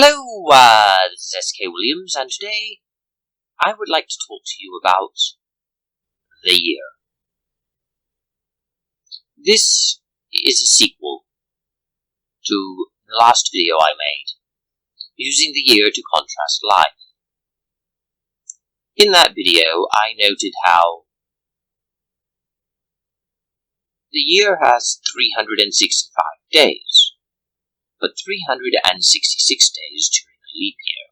Hello, this is S.K. Williams, and today I would like to talk to you about the year. This is a sequel to the last video I made, using the year to contrast life. In that video, I noted how the year has 365 days, but 366 days during a leap year.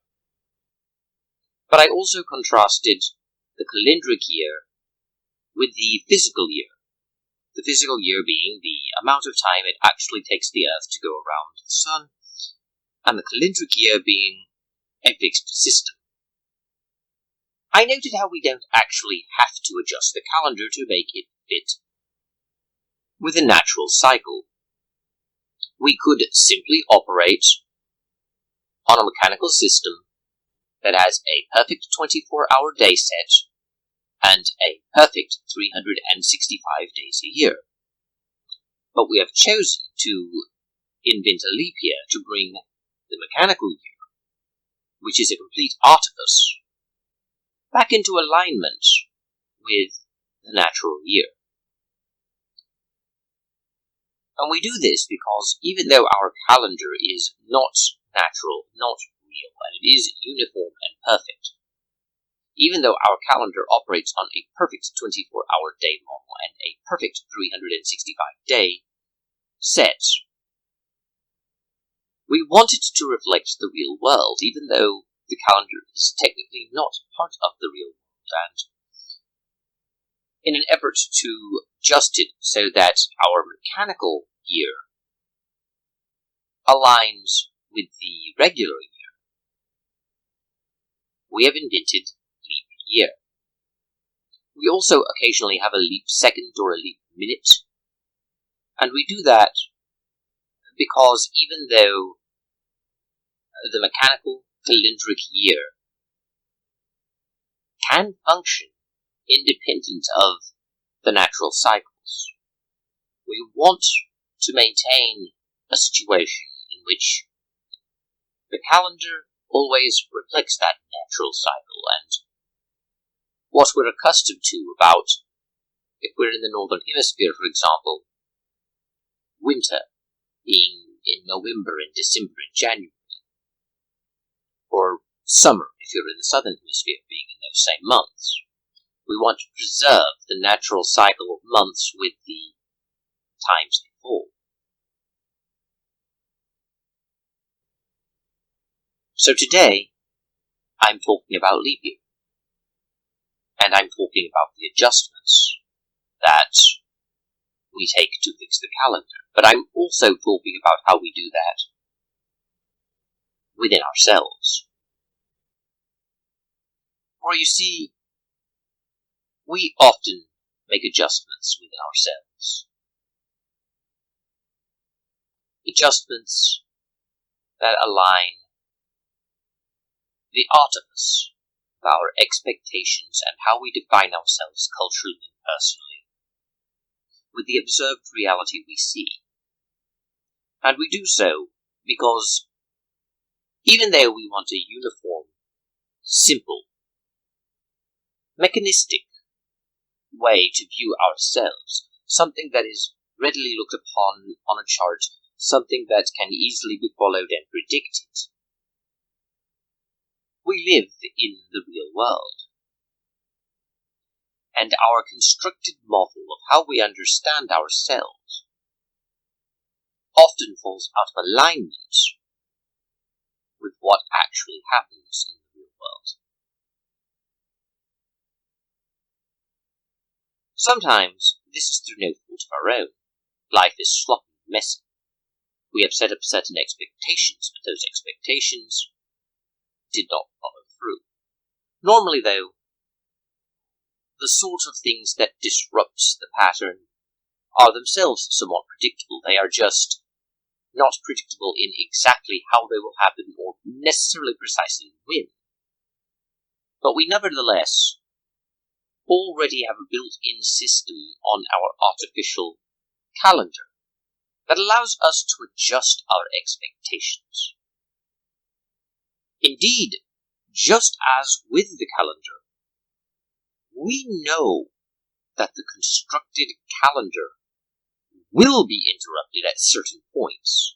But I also contrasted the calendric year with the physical year. The physical year being the amount of time it actually takes the Earth to go around the Sun, and the calendric year being a fixed system. I noted how we don't actually have to adjust the calendar to make it fit with a natural cycle. We could simply operate on a mechanical system that has a perfect 24-hour day set and a perfect 365 days a year. But we have chosen to invent a leap year to bring the mechanical year, which is a complete artifice, back into alignment with the natural year. And we do this because even though our calendar is not natural, not real, and it is uniform and perfect, even though our calendar operates on a perfect 24-hour day model and a perfect 365-day set, we want it to reflect the real world, even though the calendar is technically not part of the real world, and in an effort to adjust it so that our mechanical year aligns with the regular year, we have invented leap year. We also occasionally have a leap second or a leap minute, and we do that because even though the mechanical calendric year can function independent of the natural cycles, we want to maintain a situation in which the calendar always reflects that natural cycle, and what we're accustomed to about, if we're in the northern hemisphere, for example, winter being in November and December and January, or summer, if you're in the southern hemisphere, being in those same months. We want to preserve the natural cycle of months with the times they fall. So today, I'm talking about leap year, and I'm talking about the adjustments that we take to fix the calendar, but I'm also talking about how we do that within ourselves. For you see, we often make adjustments within ourselves. Adjustments that align the artifice of our expectations and how we define ourselves culturally and personally with the observed reality we see. And we do so because even though we want a uniform, simple, mechanistic way to view ourselves, something that is readily looked upon on a chart, something that can easily be followed and predicted, we live in the real world. And our constructed model of how we understand ourselves often falls out of alignment with what actually happens in the real world. Sometimes this is through no fault of our own. Life is sloppy and messy. We have set up certain expectations, but those expectations did not follow through. Normally, though, the sort of things that disrupt the pattern are themselves somewhat predictable. They are just not predictable in exactly how they will happen or necessarily precisely when. But we nevertheless already have a built-in system on our artificial calendar that allows us to adjust our expectations. Indeed, just as with the calendar, we know that the constructed calendar will be interrupted at certain points.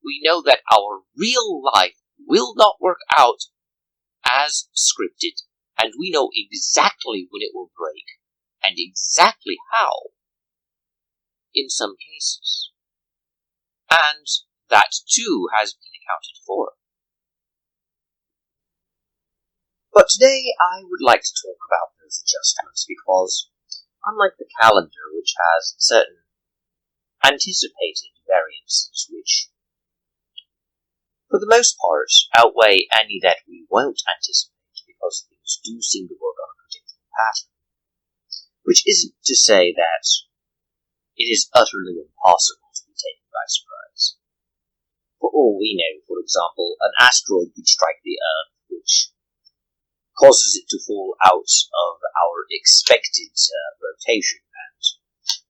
We know that our real life will not work out as scripted, and we know exactly when it will break, and exactly how, in some cases. And that too has been accounted for. But today I would like to talk about those adjustments because, unlike the calendar, which has certain anticipated variances which, for the most part, outweigh any that we won't anticipate because things do seem to work on a predictable pattern, which isn't to say that it is utterly impossible to be taken by surprise. For all we know, for example, an asteroid could strike the Earth, which causes it to fall out of our expected rotation and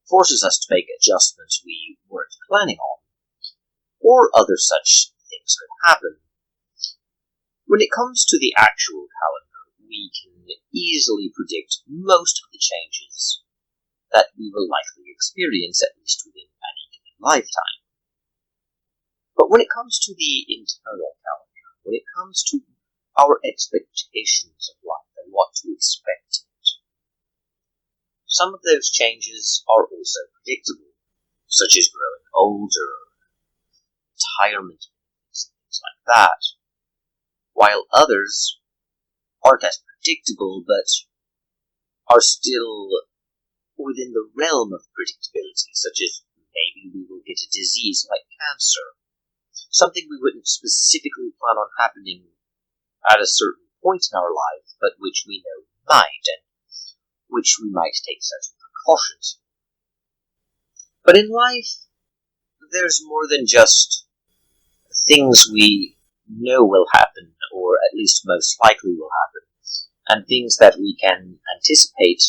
forces us to make adjustments we weren't planning on, or other such things could happen. When it comes to the actual calendar, we can easily predict most of the changes that we will likely experience, at least within any given lifetime. But when it comes to the internal calendar, when it comes to our expectations of life and what to expect in it, some of those changes are also predictable, such as growing older, retirement, things like that, while others aren't as predictable but are still within the realm of predictability, such as maybe we will get a disease like cancer, something we wouldn't specifically plan on happening at a certain point in our life, but which we know might, and which we might take certain precautions. But in life, there's more than just things we know will happen, or at least most likely will happen, and things that we can anticipate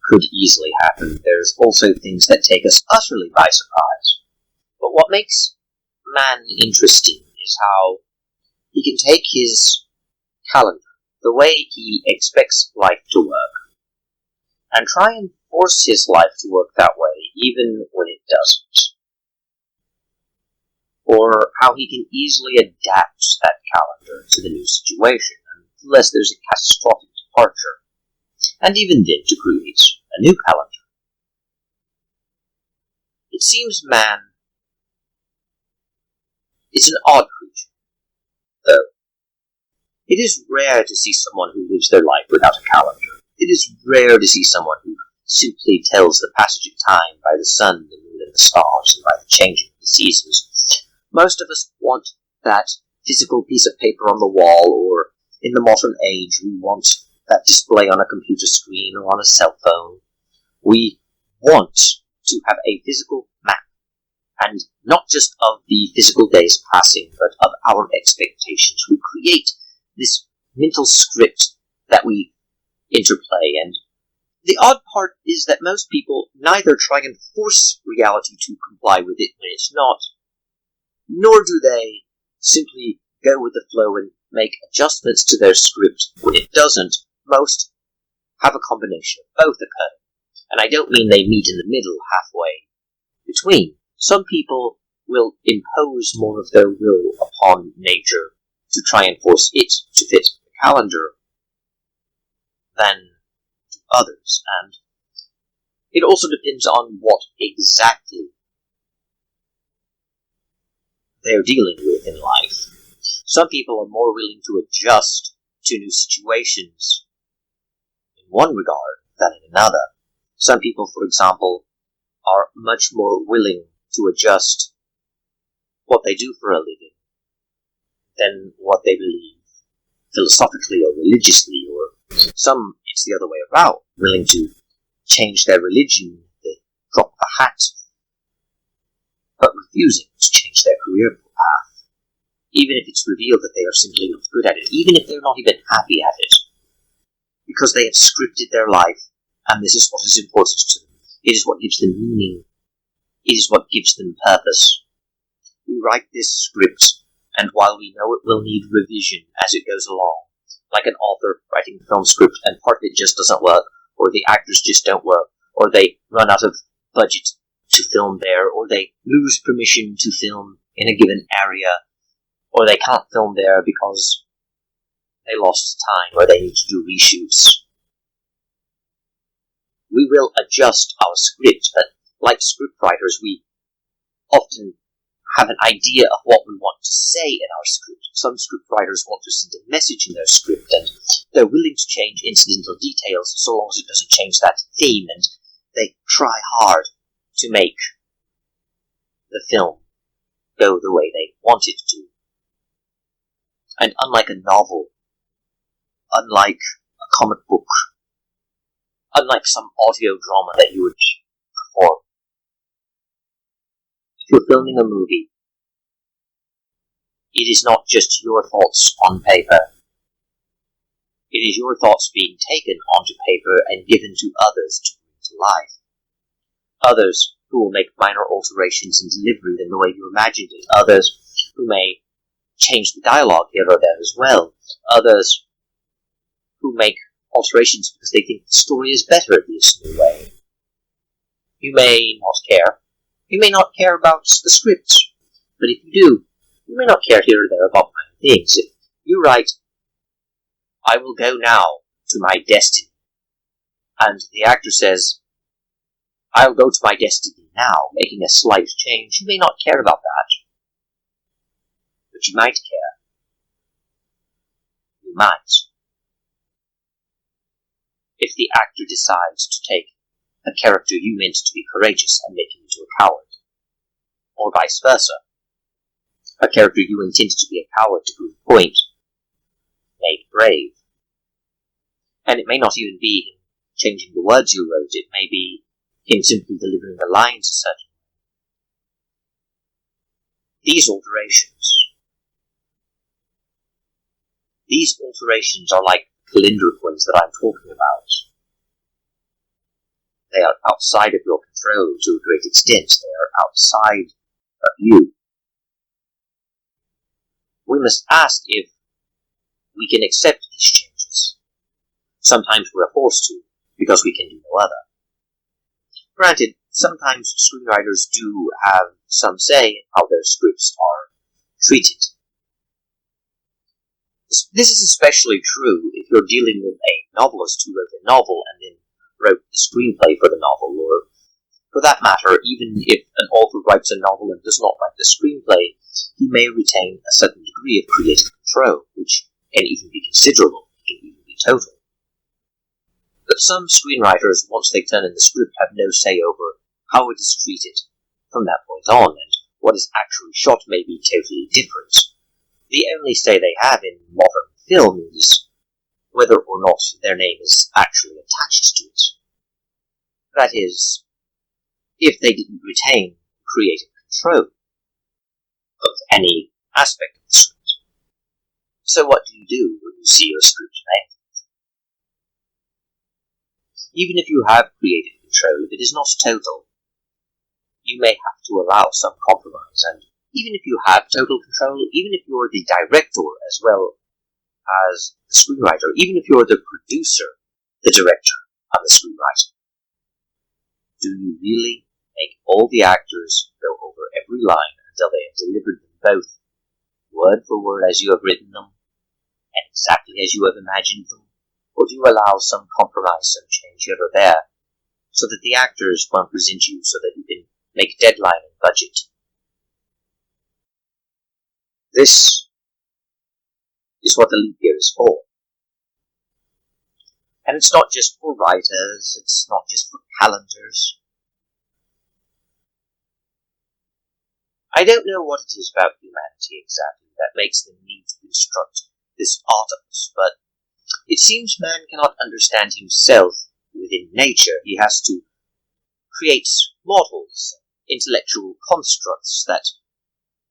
could easily happen. There's also things that take us utterly by surprise. But what makes man interesting is how he can take his calendar, the way he expects life to work, and try and force his life to work that way, even when it doesn't. Or how he can easily adapt that calendar to the new situation, unless there's a catastrophic departure, and even then to create a new calendar. It seems man is an odd creature, though. It is rare to see someone who lives their life without a calendar. It is rare to see someone who simply tells the passage of time by the sun, the moon, and the stars, and by the changing of the seasons. Most of us want that physical piece of paper on the wall, or in the modern age, we want that display on a computer screen or on a cell phone. We want to have a physical map, and not just of the physical days passing, but of our expectations. We create this mental script that we interplay, and the odd part is that most people neither try and force reality to comply with it when it's not, nor do they simply go with the flow and make adjustments to their script when it doesn't. Most have a combination of both occurring, and I don't mean they meet in the middle, halfway between. Some people will impose more of their will upon nature to try and force it to fit the calendar than to others, and it also depends on what exactly they're dealing with in life. Some people are more willing to adjust to new situations in one regard than in another. Some people, for example, are much more willing to adjust what they do for a living than what they believe philosophically or religiously, or some, it's the other way about, willing to change their religion, the drop of a hat, but refusing to change their career path, even if it's revealed that they are simply not good at it, even if they're not even happy at it, because they have scripted their life, and this is what is important to them. It is what gives them meaning. It is what gives them purpose. We write this script And while we know it will need revision as it goes along, like an author writing a film script and part of it just doesn't work, or the actors just don't work, or they run out of budget to film there, or they lose permission to film in a given area, or they can't film there because they lost time or they need to do reshoots. We will adjust our script, but like scriptwriters, we often have an idea of what we want to say in our script. Some scriptwriters want to send a message in their script, and they're willing to change incidental details so long as it doesn't change that theme, and they try hard to make the film go the way they want it to. And unlike a novel, unlike a comic book, unlike some audio drama that you would perform, if you're filming a movie, it is not just your thoughts on paper. It is your thoughts being taken onto paper and given to others to bring to life. Others who will make minor alterations in delivery than the way you imagined it. Others who may change the dialogue here or there as well. Others who make alterations because they think the story is better this new way. You may not care. You may not care about the script. But if you do, you may not care here or there about minor things. If you write, "I will go now to my destiny," and the actor says, "I'll go to my destiny now," making a slight change, you may not care about that. But you might care. You might. If the actor decides to take a character you meant to be courageous and make him into a coward. Or vice versa. A character you intended to be a coward to prove a point, made brave. And it may not even be him changing the words you wrote, it may be him simply delivering the lines a certain way. These alterations are like calendricoins that I'm talking about. They are outside of your control to a great extent. They are outside of you. We must ask if we can accept these changes. Sometimes we're forced to, because we can do no other. Granted, sometimes screenwriters do have some say in how their scripts are treated. This is especially true if you're dealing with a novelist who wrote a novel and then wrote the screenplay for the novel, or, for that matter, even if an author writes a novel and does not write the screenplay, he may retain a certain degree of creative control, which can even be considerable, it can even be total. But some screenwriters, once they turn in the script, have no say over how it is treated from that point on, and what is actually shot may be totally different. The only say they have in modern film is whether or not their name is actually attached to it. That is, if they didn't retain creative control of any aspect of the script. So what do you do when you see your script made? Even if you have creative control, if it is not total, you may have to allow some compromise, and even if you have total control, even if you're the director as well as the screenwriter, even if you're the producer, the director, and the screenwriter, do you really make all the actors go over every line until they have delivered them both, word for word as you have written them, and exactly as you have imagined them? Or do you allow some compromise, some change here or there, so that the actors won't present you so that you can make deadline and budget? This is what the leap year is for. And it's not just for writers, it's not just for calendars. I don't know what it is about humanity exactly that makes them need to construct this artifice, but it seems man cannot understand himself within nature. He has to create models, intellectual constructs that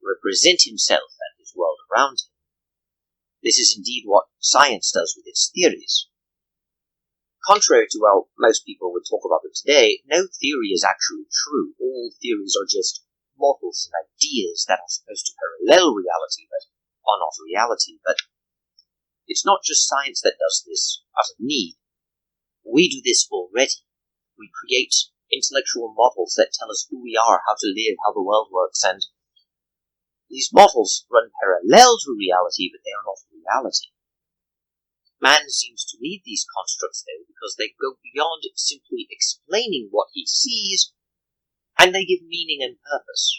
represent himself and his world around him. This is indeed what science does with its theories. Contrary to how most people would talk about it today, no theory is actually true. All theories are just models and ideas that are supposed to parallel reality but are not reality. But it's not just science that does this out of need. We do this already. We create intellectual models that tell us who we are, how to live, how the world works, and these models run parallel to reality, but they are not reality. Man seems to need these constructs, though, because they go beyond simply explaining what he sees, and they give meaning and purpose.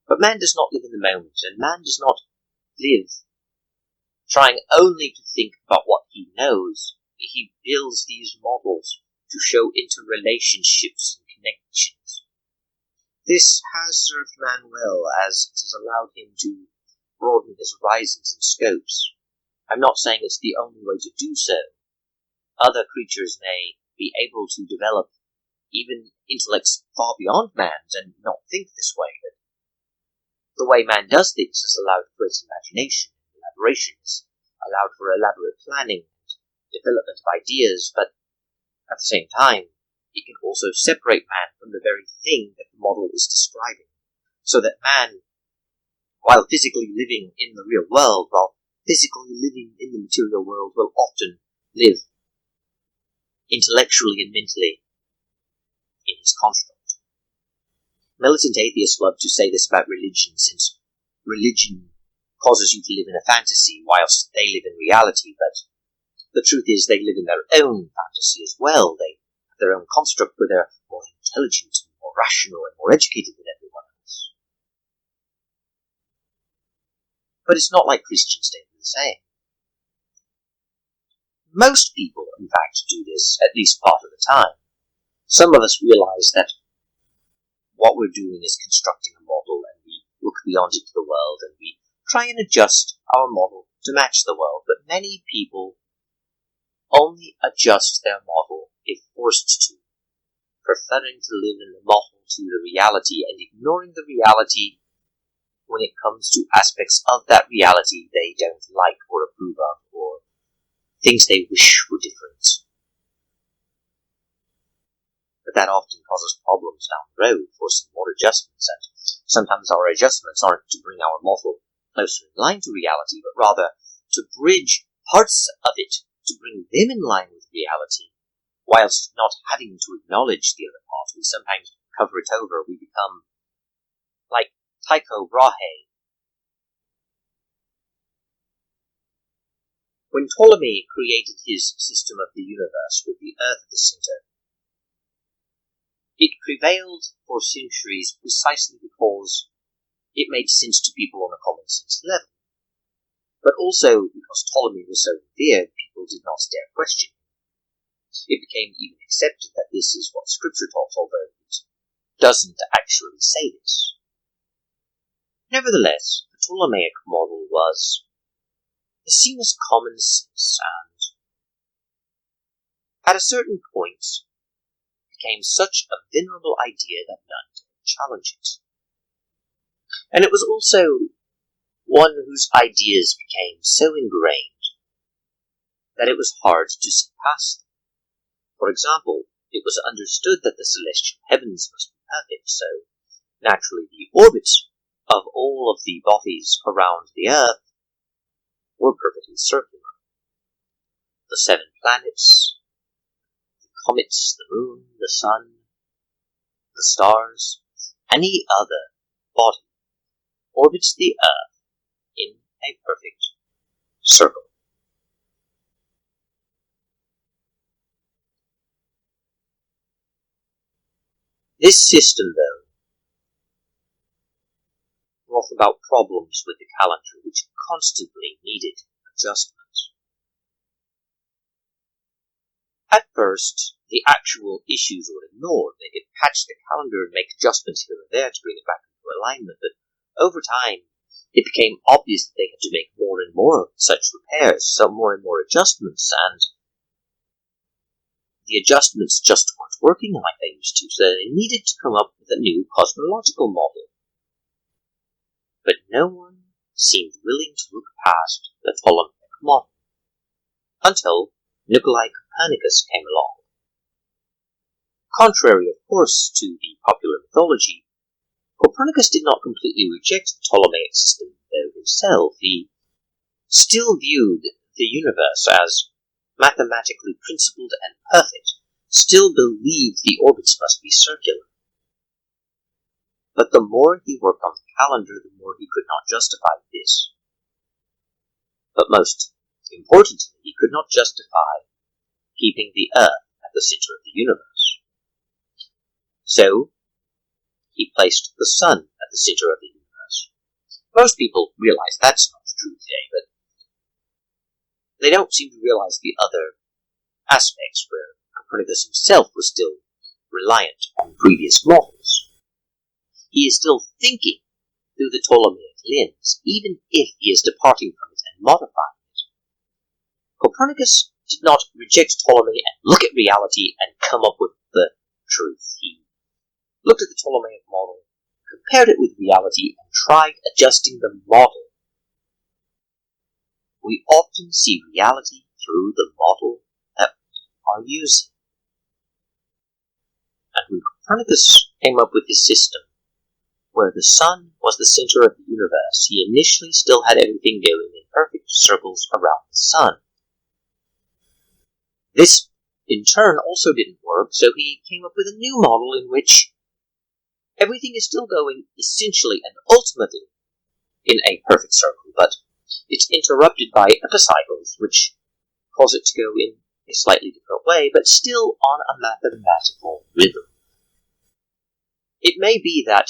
But man does not live in the moment, and man does not live trying only to think about what he knows. He builds these models to show interrelationships and connections. This has served man well, as it has allowed him to broaden his horizons and scopes. I'm not saying it's the only way to do so. Other creatures may be able to develop even intellects far beyond man's and not think this way, but the way man does things has allowed for its imagination and elaboration, has allowed for elaborate planning and development of ideas, but at the same time, it can also separate man from the very thing that the model is describing, so that man, while physically living in the real world, while physically living in the material world, will often live intellectually and mentally in his construct. Militant atheists love to say this about religion, since religion causes you to live in a fantasy whilst they live in reality, but the truth is they live in their own fantasy as well. They have their own construct where they're more intelligent, more rational, and more educated than everyone else. But it's not like Christians stay the same. Most people, in fact, do this at least part of the time. Some of us realize that what we're doing is constructing a model, and we look beyond it to the world, and we try and adjust our model to match the world. But many people only adjust their model if forced to, preferring to live in the model to the reality and ignoring the reality when it comes to aspects of that reality they don't like or approve of, or things they wish were different. But that often causes problems down the road, forcing more adjustments, and sometimes our adjustments aren't to bring our model closer in line to reality, but rather to bridge parts of it to bring them in line with reality, whilst not having to acknowledge the other part. We sometimes cover it over. We become like Tycho Brahe. When Ptolemy created his system of the universe with the Earth at the center, it prevailed for centuries precisely because it made sense to people on a common sense level. But also because Ptolemy was so revered, people did not dare question him. It became even accepted that this is what Scripture taught, although it doesn't actually say this. Nevertheless, the Ptolemaic model was seen as common sense, and at a certain point became such a venerable idea that none dared challenge it. And it was also one whose ideas became so ingrained that it was hard to see past them. For example, it was understood that the celestial heavens must be perfect, so naturally the orbits of all of the bodies around the Earth were perfectly circular. The 7 planets, the comets, the moon, the sun, the stars, any other body orbits the Earth in a perfect circle. This system, though, brought about problems with the calendar which constantly needed adjustment. At first, the actual issues were ignored. They could patch the calendar and make adjustments here and there to bring it back into alignment, but over time, it became obvious that they had to make more and more such repairs, so more and more adjustments, and the adjustments just weren't working like they used to, so they needed to come up with a new cosmological model. But no one seemed willing to look past the Ptolemaic model, until Nicolae Copernicus came along. Contrary, of course, to the popular mythology, Copernicus did not completely reject the Ptolemaic system, though himself. He still viewed the universe as mathematically principled and perfect, still believed the orbits must be circular. But the more he worked on the calendar, the more he could not justify this. But most importantly, he could not justify keeping the Earth at the center of the universe. So, he placed the Sun at the center of the universe. Most people realize that's not true today, but they don't seem to realize the other aspects where Copernicus himself was still reliant on previous models. He is still thinking through the Ptolemaic lens, even if he is departing from it and modifying it. Copernicus did not reject Ptolemy and look at reality and come up with the truth. He looked at the Ptolemaic model, compared it with reality, and tried adjusting the model. We often see reality through the model that we are using. And when Copernicus came up with his system, where the Sun was the center of the universe, he initially still had everything going in perfect circles around the Sun. This, in turn, also didn't work, so he came up with a new model in which everything is still going essentially and ultimately in a perfect circle, but it's interrupted by epicycles, which cause it to go in a slightly different way, but still on a mathematical rhythm. It may be that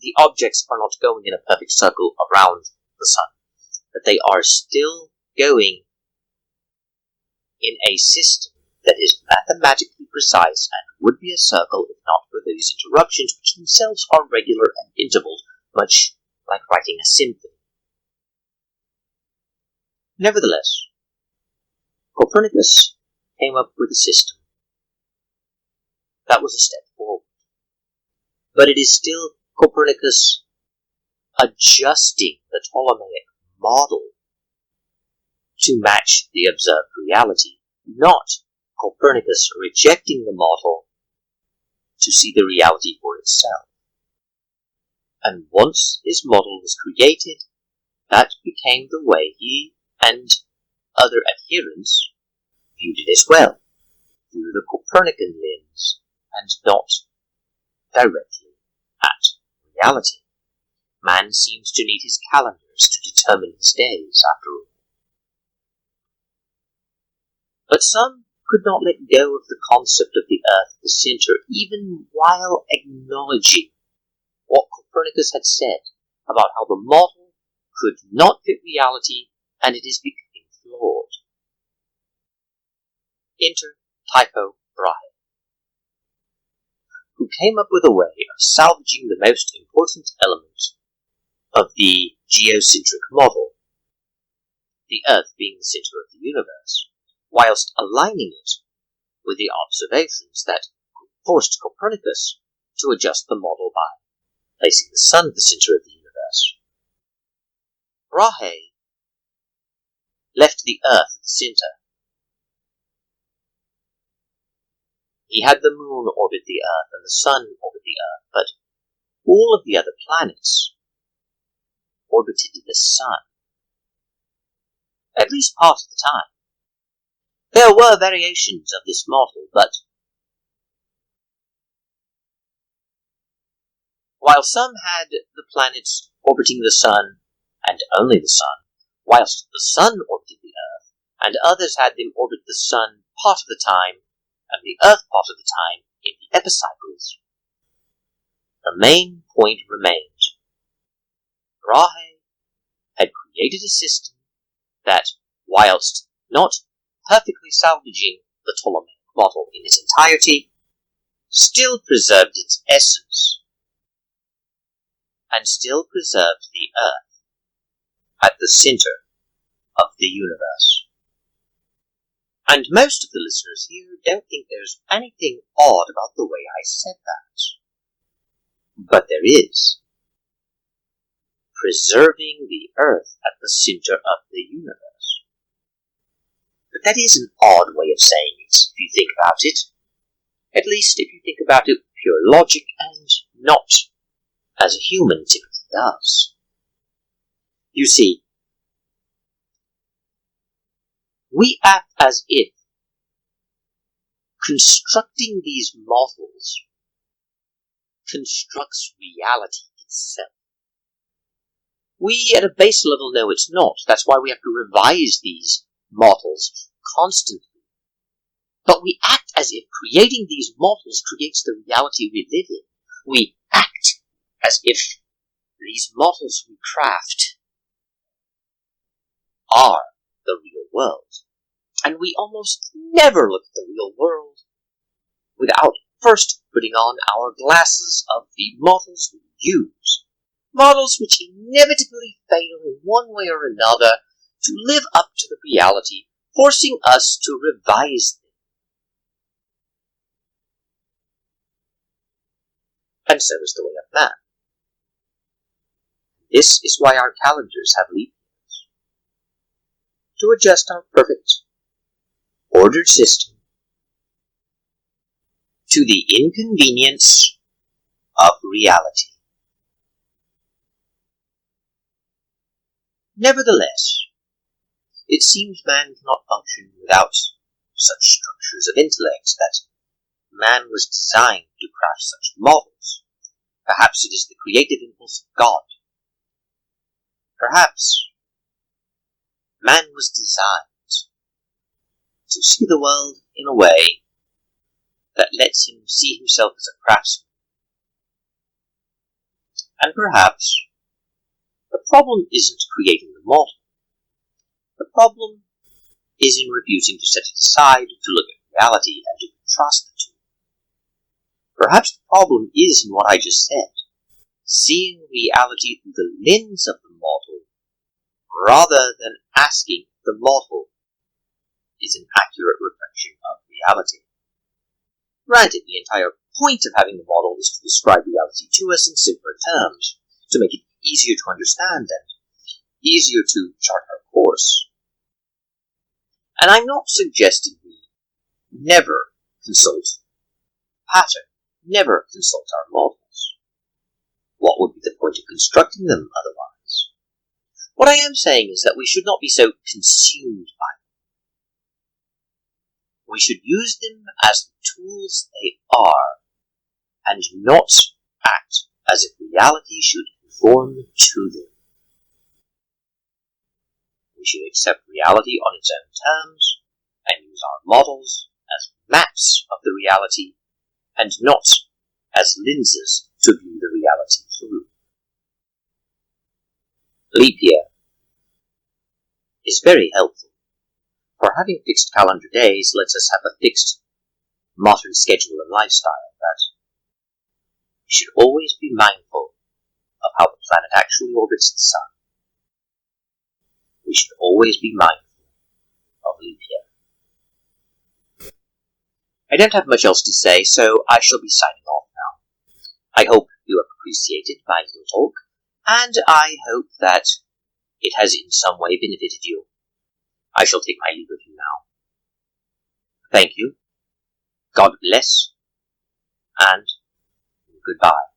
the objects are not going in a perfect circle around the Sun, but they are still going in a system that is mathematically precise and would be a circle if not for these interruptions, which themselves are regular and intervalled, much like writing a symphony. Nevertheless, Copernicus came up with a system that was a step forward, but it is still Copernicus adjusting the Ptolemaic model to match the observed reality, not Copernicus rejecting the model to see the reality for itself. And once his model was created, that became the way he and other adherents viewed it as well, through the Copernican lens, and not directly at reality. Man seems to need his calendars to determine his days, after all. But some could not let go of the concept of the Earth at the center, even while acknowledging what Copernicus had said about how the model could not fit reality and it is becoming flawed. Enter Tycho Brahe, who came up with a way of salvaging the most important element of the geocentric model, the Earth being the center of the universe, whilst aligning it with the observations that forced Copernicus to adjust the model by placing the Sun at the center of the universe. Brahe left the Earth at the center. He had the Moon orbit the Earth and the Sun orbit the Earth, but all of the other planets orbited the Sun, at least part of the time. There were variations of this model, but while some had the planets orbiting the Sun, and only the Sun, whilst the Sun orbited the Earth, and others had them orbit the Sun part of the time, and the Earth part of the time in the epicycles, the main point remained. Brahe had created a system that, whilst not perfectly salvaging the Ptolemaic model in its entirety, still preserved its essence, and still preserved the Earth at the center of the universe. And most of the listeners here don't think there's anything odd about the way I said that. But there is. Preserving the Earth at the center of the universe. But that is an odd way of saying it, if you think about it. At least if you think about it with pure logic and not as a human typically does. You see, we act as if constructing these models constructs reality itself. We, at a base level, know it's not. That's why we have to revise these models constantly. But we act as if creating these models creates the reality we live in. We act as if these models we craft are the real world. And we almost never look at the real world without first putting on our glasses of the models we use. Models which inevitably fail in one way or another to live up to the reality, forcing us to revise them. And so is the way of man. This is why our calendars have leap years. To adjust our perfect, ordered system to the inconvenience of reality. Nevertheless, it seems man cannot function without such structures of intellect, that man was designed to craft such models. Perhaps it is the creative impulse of God. Perhaps man was designed to see the world in a way that lets him see himself as a craftsman. And perhaps the problem isn't creating the model. The problem is in refusing to set it aside to look at reality and to contrast the two. Perhaps the problem is in what I just said, seeing reality through the lens of the model, rather than asking if the model is an accurate reflection of reality. Granted, the entire point of having the model is to describe reality to us in simpler terms, to make it easier to understand and easier to chart our course. And I'm not suggesting we never consult pattern, never consult our models. What would be the point of constructing them otherwise? What I am saying is that we should not be so consumed by them. We should use them as the tools they are, and not act as if reality should conform to them. We should accept reality on its own terms, and use our models as maps of the reality, and not as lenses to view the reality through. Leap year is very helpful, for having fixed calendar days lets us have a fixed modern schedule and lifestyle, that we should always be mindful of how the planet actually orbits the sun. We should always be mindful of leap year. I don't have much else to say, so I shall be signing off now. I hope you have appreciated my little talk, and I hope that it has in some way benefited you. I shall take my leave of you now. Thank you, God bless, and goodbye.